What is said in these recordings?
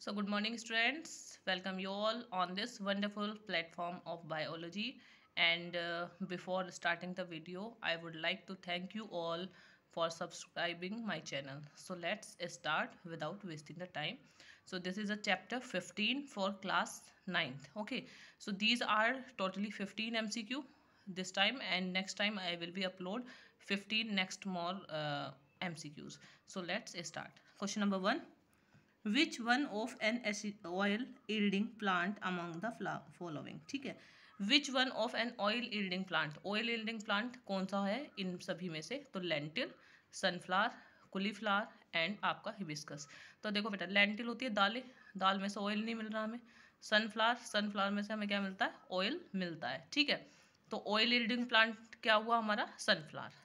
So, good morning, students. Welcome you all on this wonderful platform of biology. And before starting the video, I would like to thank you all for subscribing my channel. So, let's start without wasting the time. So, this is a chapter 15 for class 9th. Okay, so these are totally 15 MCQ this time, and next time I will be upload 15 next more MCQs. So, let's start. Question number 1. Which one of an oil yielding plant among the following? ठीक है, विच one of an oil yielding plant, oil yielding plant कौन सा है इन सभी में से? तो lentil, sunflower, कुलीफ्लावर and आपका हिबिस्कस. तो देखो बेटा, लेंटिल होती है दालें, दाल में से ऑयल नहीं मिल रहा हमें. सनफ्लावर, सनफ्लावर में से हमें क्या मिलता है? ऑयल मिलता है. ठीक है, तो ऑयल यील्डिंग प्लांट क्या हुआ हमारा? Sunflower.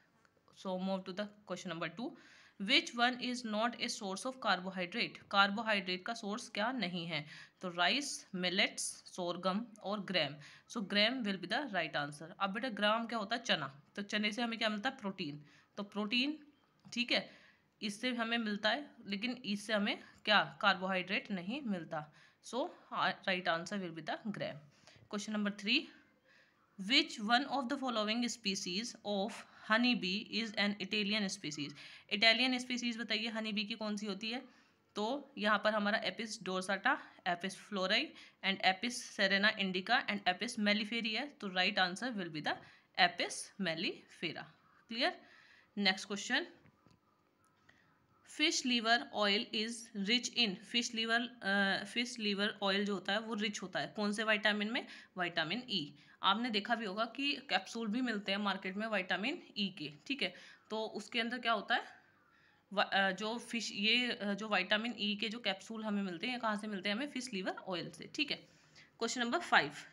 So move to the question number 2. Which one is not a source of carbohydrate, carbohydrate का सोर्स क्या नहीं है? तो राइस, मिलेट्स, सोरगम और gram. So gram will be the right answer. अब बेटा ग्राम क्या होता है? चना. तो चने से हमें क्या मिलता है? प्रोटीन. तो प्रोटीन, ठीक है, इससे हमें मिलता है, लेकिन इससे हमें क्या कार्बोहाइड्रेट नहीं मिलता. So right answer will be the gram. Question number 3. Which one of the following species of honey bee is an Italian species. Italian species बताइए हनी बी की कौन सी होती है? तो यहाँ पर हमारा Apis dorsata, Apis florea and Apis cerana indica and Apis mellifera है. तो right answer will be the Apis mellifera. Clear. Next question. Fish liver oil is rich in. Fish liver oil जो होता है वो रिच होता है कौन से विटामिन में? Vitamin E. आपने देखा भी होगा कि कैप्सूल भी मिलते हैं मार्केट में विटामिन ई के. ठीक है, तो उसके अंदर क्या होता है? जो फिश, ये जो विटामिन ई के जो कैप्सूल हमें मिलते हैं, कहाँ से मिलते हैं? हमें फिश लीवर ऑयल से. ठीक है. Question number 5.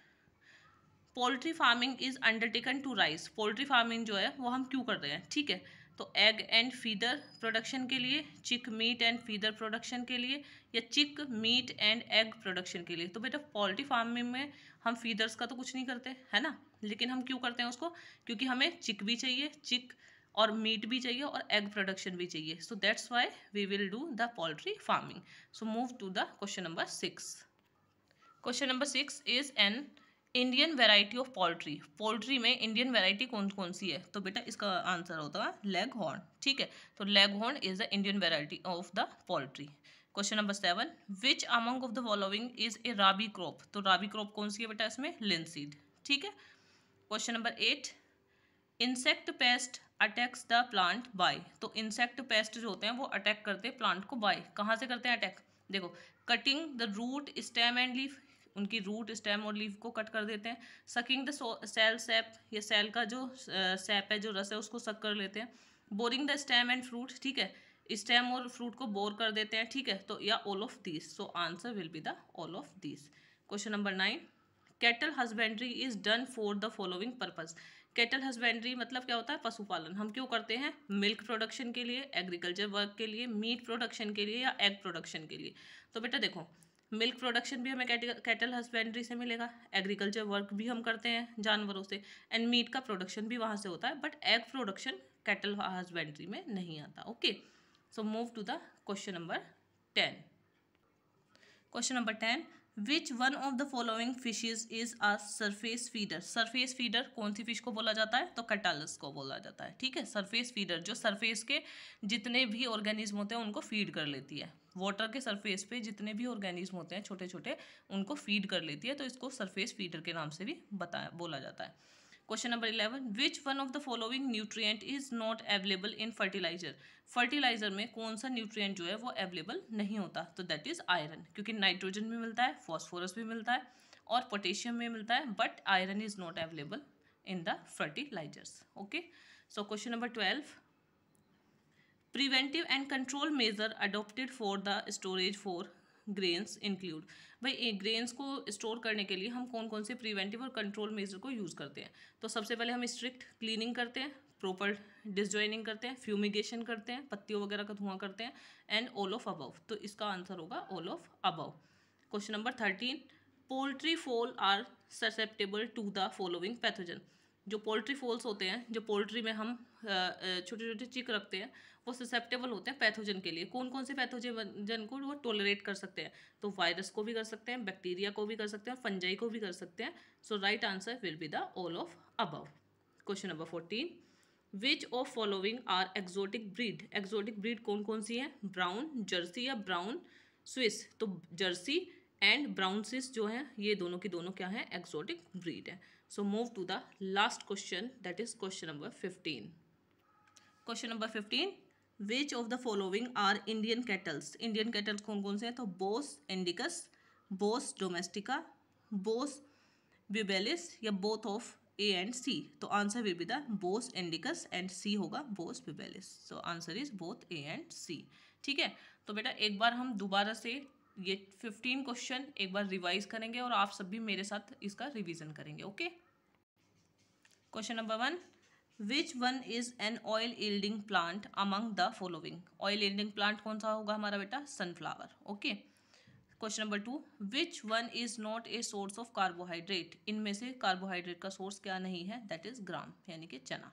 Poultry farming is undertaken to raise. Poultry farming जो है वो हम क्यों कर रहे हैं? ठीक है, तो एग एंड फीदर प्रोडक्शन के लिए, चिक मीट एंड फीदर प्रोडक्शन के लिए, या चिक मीट एंड एग प्रोडक्शन के लिए. तो बेटा पोल्ट्री फार्मिंग में हम फीदर्स का तो कुछ नहीं करते है ना, लेकिन हम क्यों करते हैं उसको? क्योंकि हमें चिक भी चाहिए, चिक और मीट भी चाहिए और एग प्रोडक्शन भी चाहिए. So that's why we will do the poultry farming. So move to the question number 6. Question number 6 is an Indian variety of poultry. Poultry में इंडियन वेराइटी कौन कौन सी है? तो बेटा इसका आंसर होता है लेग हॉर्न. ठीक है, तो leg horn is the Indian variety of the poultry. Question number 7. Which among of the following is a rabi crop. तो राबी क्रॉप कौन सी है बेटा? इसमें लिनसीड. ठीक है. Question number 8. Insect paste attacks the plant bye. तो इंसेक्ट पेस्ट जो होते हैं वो अटैक करते हैं प्लांट को बाय. कहाँ से करते हैं अटैक? देखो, cutting the root, stem and leaf, उनकी रूट, स्टेम और लीफ को कट कर देते हैं. सकिंग द सेल सैप, ये सेल का जो सैप है, जो रस है, उसको सक कर लेते हैं. Boring the stem and fruit, ठीक है, स्टेम और फ्रूट को बोर कर देते हैं. ठीक है, तो या all of this. So answer will be the all of this. Question number 9. Cattle husbandry is done for the following purpose. Cattle husbandry मतलब क्या होता है? पशुपालन. हम क्यों करते हैं? मिल्क प्रोडक्शन के लिए, एग्रीकल्चर वर्क के लिए, मीट प्रोडक्शन के लिए, या एग प्रोडक्शन के लिए. तो बेटा देखो, मिल्क प्रोडक्शन भी हमें कैटल हस्बेंड्री से मिलेगा, एग्रीकल्चर वर्क भी हम करते हैं जानवरों से, एंड मीट का प्रोडक्शन भी वहाँ से होता है. But egg production cattle husbandry में नहीं आता. Okay, so move to the question number 10. Question number 10. Which one of the following fishes is a surface feeder. Surface feeder कौन सी फिश को बोला जाता है? तो कैटालस को बोला जाता है. ठीक है, सरफेस फीडर जो सरफेस के जितने भी ऑर्गेनिज्म होते हैं उनको फीड कर लेती है. वाटर के सरफेस पे जितने भी ऑर्गेनिज्म होते हैं छोटे छोटे, उनको फीड कर लेती है. तो इसको सरफेस फीडर के नाम से भी बोला जाता है. Question number 11. Which one of the following nutrient is not available in fertiliser. Fertiliser में कौन सा न्यूट्रिएंट जो है वो अवेलेबल नहीं होता? तो दैट इज आयरन, क्योंकि नाइट्रोजन भी मिलता है, फॉस्फोरस भी मिलता है और पोटेशियम भी मिलता है, but iron is not available in the fertilisers. Okay, so question number 12. Preventive and control measure adopted for the storage for grains include. भाई ग्रेन्स को स्टोर करने के लिए हम कौन कौन से प्रिवेंटिव और कंट्रोल मेजर को यूज़ करते हैं? तो सबसे पहले हम स्ट्रिक्ट क्लीनिंग करते हैं, प्रॉपर डिसजॉइनिंग करते हैं, फ्यूमिगेशन करते हैं, पत्तियों वगैरह का धुआं करते हैं, एंड ऑल ऑफ अबव. तो इसका आंसर होगा all of above. Question number 13. Poultry fowl are susceptible to the following pathogen. जो पोल्ट्री फॉल्स होते हैं, जो पोल्ट्री में हम छोटे छोटे चिक रखते हैं, वो ससेप्टेबल होते हैं पैथोजन के लिए। कौन कौन से पैथोजन को वो टोलरेट कर सकते हैं? तो वायरस को भी कर सकते हैं, बैक्टीरिया को भी कर सकते हैं, फंजाई को भी कर सकते हैं। So right answer will be the all of above. Question number 14, which of following are exotic breed? Exotic breed कौन कौन सी है? ब्राउन जर्सी या ब्राउन स्विस। तो जर्सी एंड ब्राउन स्विस जो है ये दोनों की दोनों क्या है? एक्जोटिक ब्रीड है। So move to the last question, that is question number 15। Question number 15, which of the following are Indian cattles? Indian cattles कौन कौन से हैं? तो Bos indicus, Bos domestica, Bos bubalis या both of A and C. तो answer will be the Bos indicus and C होगा Bos bubalis. So answer is both A and C. ठीक है, तो बेटा एक बार हम दोबारा से ये 15 क्वेश्चन एक बार रिवाइज करेंगे और आप सब भी मेरे साथ इसका रिवीजन करेंगे। Okay, question number 1, which one is an oil yielding plant among the following? Oil yielding plant कौन सा होगा हमारा बेटा? Sunflower. Okay, question number 2, which one is not a source of carbohydrate? इनमें से कार्बोहाइड्रेट का सोर्स क्या नहीं है? दैट इज ग्राम यानी कि चना।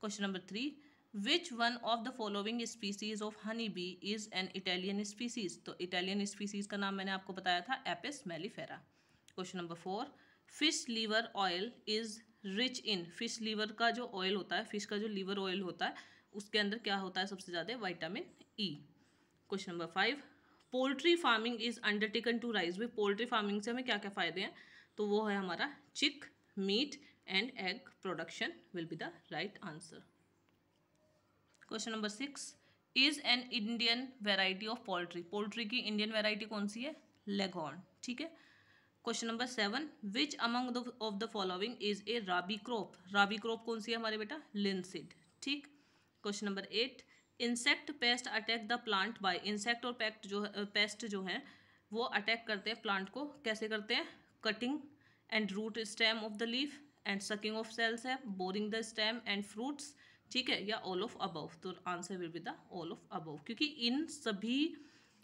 Question number 3, which one of the following species of honey bee is an Italian species? तो इटालियन स्पीसीज का नाम मैंने आपको बताया था Apis mellifera. Question number 4, fish liver oil is rich in? Fish liver का जो ऑयल होता है, फिश का जो लीवर ऑयल होता है उसके अंदर क्या होता है सबसे ज़्यादा? Vitamin E. Question number 5, poultry farming is undertaken to raise? भाई पोल्ट्री फार्मिंग से हमें क्या क्या फ़ायदे हैं? तो वो है हमारा chick, meat and egg production will be the right answer. Question number 6, is an Indian variety of poultry? Poultry की इंडियन वेराइटी कौन सी है? लेगॉर्न। ठीक है, question number 7, which among of the following is a rabi crop? Rabi crop कौन सी है हमारे बेटा? लिनसीड। ठीक, question number 8, insect pest attack the plant by? Insect और पेस्ट जो है वो अटैक करते हैं प्लांट को, कैसे करते हैं? Cutting and root stem of the leaf and sucking of cells है, boring the stem and fruits. ठीक है, या ऑल ऑफ अबव? तो answer will be the all of above, क्योंकि इन सभी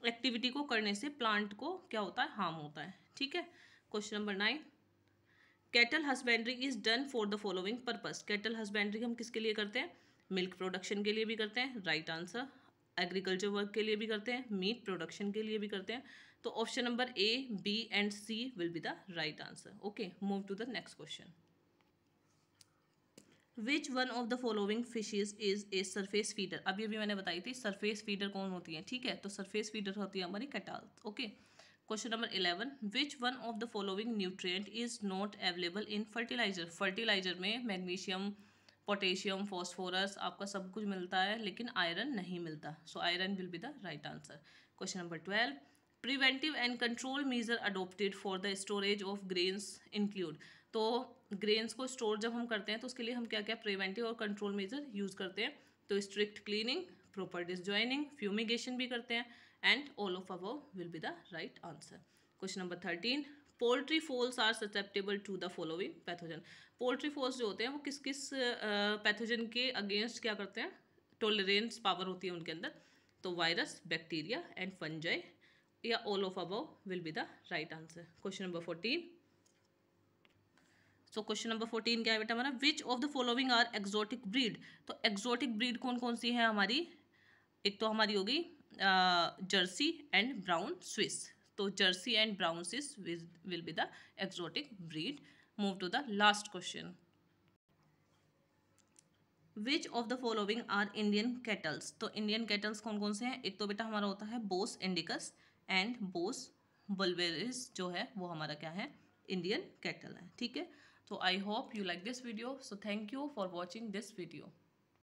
एक्टिविटी को करने से प्लांट को क्या होता है? हार्म होता है। ठीक है, question number 9, cattle husbandry is done for the following purpose? Cattle husbandry हम किसके लिए करते हैं? मिल्क प्रोडक्शन के लिए भी करते हैं, राइट आंसर। एग्रीकल्चर वर्क के लिए भी करते हैं, मीट प्रोडक्शन के लिए भी करते हैं। तो option number A, B and C will be the right answer. Okay, move to the next question. Which one of the following fishes is a surface feeder? अभी अभी मैंने बताई थी सरफेस फीडर कौन होती है। ठीक है, तो सरफेस फीडर होती है हमारी cattles. Okay, question number 11, which one of the following nutrient is not available in fertiliser? Fertiliser में मैग्नीशियम, पोटेशियम, फॉस्फोरस आपका सब कुछ मिलता है लेकिन आयरन नहीं मिलता। So iron will be the right answer. Question number 12, preventive and control measure adopted for the storage of grains include? तो ग्रेन्स को स्टोर जब हम करते हैं तो उसके लिए हम क्या क्या प्रिवेंटिव और कंट्रोल मेजर यूज करते हैं? तो strict cleaning, proper disjoining, fumigation भी करते हैं and all of above will be the right answer. Question number 13, poultry fowls are susceptible to the following pathogen? Poultry fowls जो होते हैं वो किस किस पैथोजन के अगेंस्ट क्या करते हैं? टॉलरेंस पावर होती है उनके अंदर। तो वायरस, बैक्टीरिया एंड फंजाई, या all of above will be the right answer. Question number 14, so question number 14 क्या है बेटा हमारा? Which of the following are exotic breed? तो एक्सोटिक ब्रीड कौन कौन सी है हमारी? एक तो हमारी होगी जर्सी एंड ब्राउन स्विस। तो Jersey and brown Swiss will be the exotic breed. Move to the last question, which of the following are Indian cattles? तो इंडियन कैटल्स कौन कौन से हैं? एक तो बेटा हमारा होता है बोस इंडिकस एंड बोस बुल्वेरिस, जो है वो हमारा क्या है? इंडियन कैटल है। ठीक है, तो I hope you like this video, so thank you for watching this video.